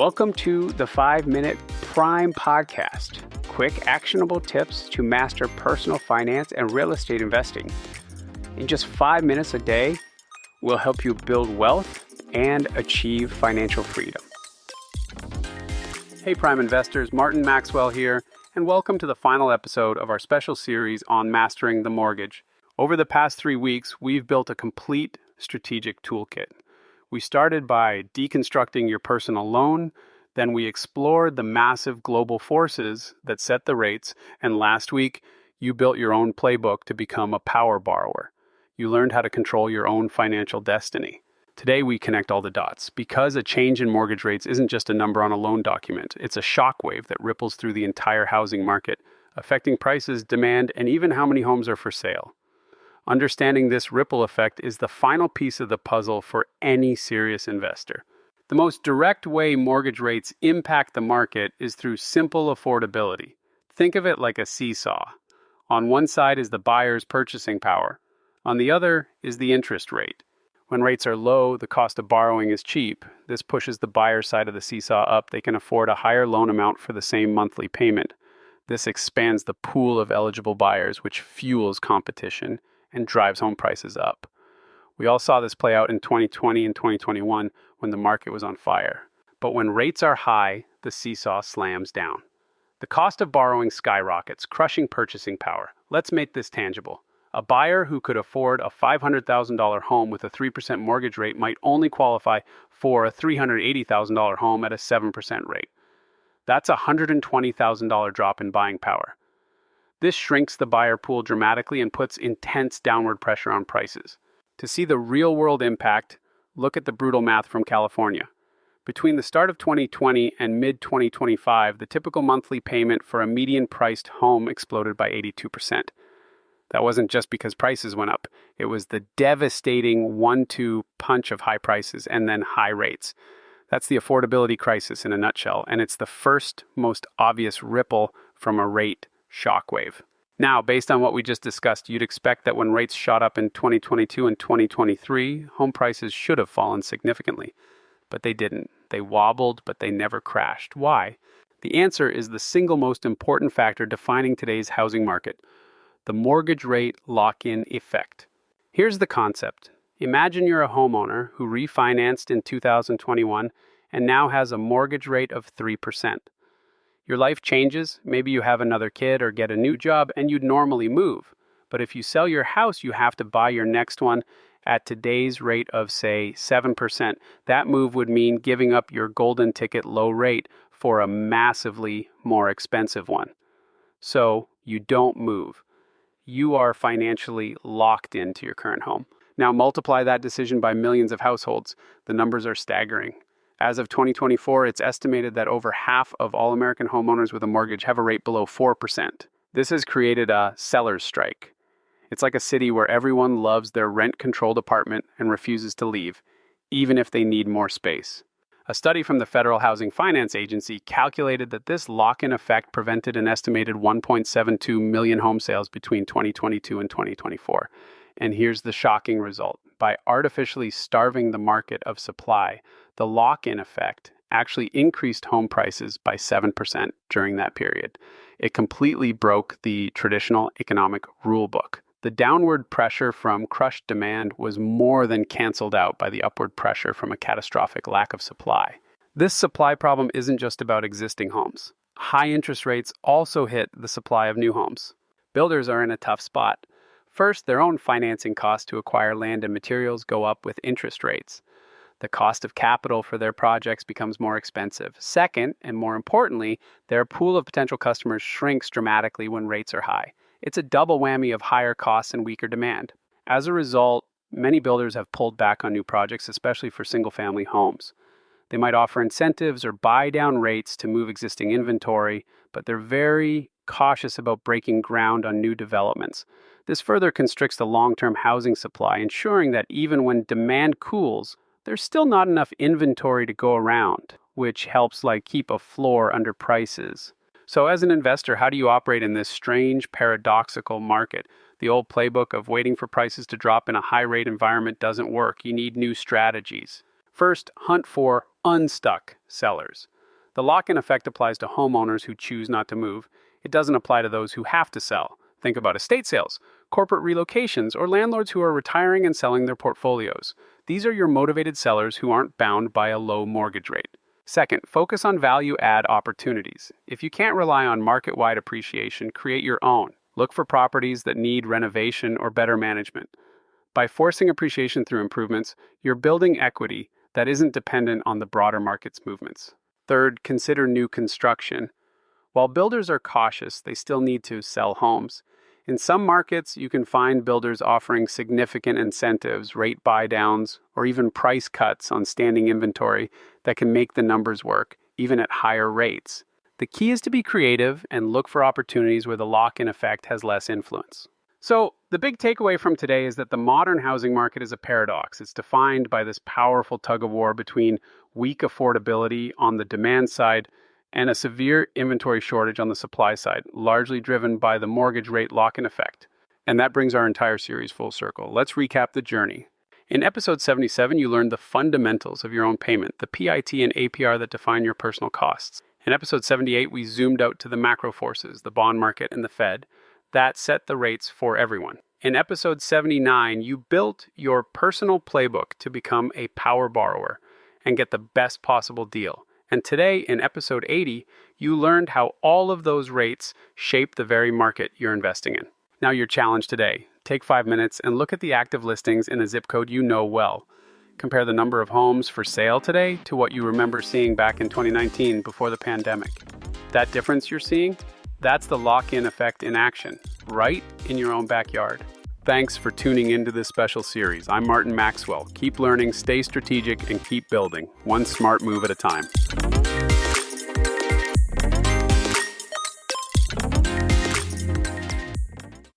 Welcome to the 5-Minute Prime Podcast. Quick, actionable tips to master personal finance and real estate investing. In just 5 minutes a day, we'll help you build wealth and achieve financial freedom. Hey Prime investors, Martin Maxwell here, and welcome to the final episode of our special series on mastering the mortgage. Over the past 3 weeks, we've built a complete strategic toolkit. We started by deconstructing your personal loan, then we explored the massive global forces that set the rates, and last week, you built your own playbook to become a power borrower. You learned how to control your own financial destiny. Today, we connect all the dots, because a change in mortgage rates isn't just a number on a loan document. It's a shockwave that ripples through the entire housing market, affecting prices, demand, and even how many homes are for sale. Understanding this ripple effect is the final piece of the puzzle for any serious investor. The most direct way mortgage rates impact the market is through simple affordability. Think of it like a seesaw. On one side is the buyer's purchasing power. On the other is the interest rate. When rates are low, the cost of borrowing is cheap. This pushes the buyer's side of the seesaw up. They can afford a higher loan amount for the same monthly payment. This expands the pool of eligible buyers, which fuels competition and drives home prices up. We all saw this play out in 2020 and 2021 when the market was on fire. But when rates are high, the seesaw slams down. The cost of borrowing skyrockets, crushing purchasing power. Let's make this tangible. A buyer who could afford a $500,000 home with a 3% mortgage rate might only qualify for a $380,000 home at a 7% rate. That's a $120,000 drop in buying power. This shrinks the buyer pool dramatically and puts intense downward pressure on prices. To see the real-world impact, look at the brutal math from California. Between the start of 2020 and mid-2025, the typical monthly payment for a median-priced home exploded by 82%. That wasn't just because prices went up. It was the devastating 1-2 punch of high prices and then high rates. That's the affordability crisis in a nutshell, and it's the first, most obvious ripple from a rate shockwave. Now, based on what we just discussed, you'd expect that when rates shot up in 2022 and 2023, home prices should have fallen significantly. But they didn't. They wobbled, but they never crashed. Why? The answer is the single most important factor defining today's housing market: the mortgage rate lock-in effect. Here's the concept. Imagine you're a homeowner who refinanced in 2021 and now has a mortgage rate of 3%. Your life changes, maybe you have another kid or get a new job, and you'd normally move. But if you sell your house, you have to buy your next one at today's rate of, say, 7%. That move would mean giving up your golden ticket low rate for a massively more expensive one. So you don't move. You are financially locked into your current home. Now multiply that decision by millions of households. The numbers are staggering. As of 2024, it's estimated that over half of all American homeowners with a mortgage have a rate below 4%. This has created a seller's strike. It's like a city where everyone loves their rent-controlled apartment and refuses to leave, even if they need more space. A study from the Federal Housing Finance Agency calculated that this lock-in effect prevented an estimated 1.72 million home sales between 2022 and 2024. And here's the shocking result. By artificially starving the market of supply, the lock-in effect actually increased home prices by 7% during that period. It completely broke the traditional economic rulebook. The downward pressure from crushed demand was more than canceled out by the upward pressure from a catastrophic lack of supply. This supply problem isn't just about existing homes. High interest rates also hit the supply of new homes. Builders are in a tough spot. First, their own financing costs to acquire land and materials go up with interest rates. The cost of capital for their projects becomes more expensive. Second, and more importantly, their pool of potential customers shrinks dramatically when rates are high. It's a double whammy of higher costs and weaker demand. As a result, many builders have pulled back on new projects, especially for single-family homes. They might offer incentives or buy down rates to move existing inventory, but they're very cautious about breaking ground on new developments. This further constricts the long-term housing supply, ensuring that even when demand cools, there's still not enough inventory to go around, which helps keep a floor under prices. So as an investor, how do you operate in this strange, paradoxical market? The old playbook of waiting for prices to drop in a high-rate environment doesn't work. You need new strategies. First, hunt for unstuck sellers. The lock-in effect applies to homeowners who choose not to move. It doesn't apply to those who have to sell. Think about estate sales, corporate relocations, or landlords who are retiring and selling their portfolios. These are your motivated sellers who aren't bound by a low mortgage rate. Second, focus on value-add opportunities. If you can't rely on market-wide appreciation, create your own. Look for properties that need renovation or better management. By forcing appreciation through improvements, you're building equity that isn't dependent on the broader market's movements. Third, consider new construction. While builders are cautious, they still need to sell homes. In some markets, you can find builders offering significant incentives, rate buy-downs, or even price cuts on standing inventory that can make the numbers work, even at higher rates. The key is to be creative and look for opportunities where the lock-in effect has less influence. So, the big takeaway from today is that the modern housing market is a paradox. It's defined by this powerful tug-of-war between weak affordability on the demand side and a severe inventory shortage on the supply side, largely driven by the mortgage rate lock-in effect. And that brings our entire series full circle. Let's recap the journey. In episode 77, you learned the fundamentals of your own payment, the PIT and APR that define your personal costs. In episode 78, we zoomed out to the macro forces, the bond market and the Fed, that set the rates for everyone. In episode 79, you built your personal playbook to become a power borrower and get the best possible deal. And today, in episode 80, you learned how all of those rates shape the very market you're investing in. Now, your challenge today. Take 5 minutes and look at the active listings in a zip code you know well. Compare the number of homes for sale today to what you remember seeing back in 2019 before the pandemic. That difference you're seeing? That's the lock-in effect in action, right in your own backyard. Thanks for tuning into this special series. I'm Martin Maxwell. Keep learning, stay strategic, and keep building, one smart move at a time.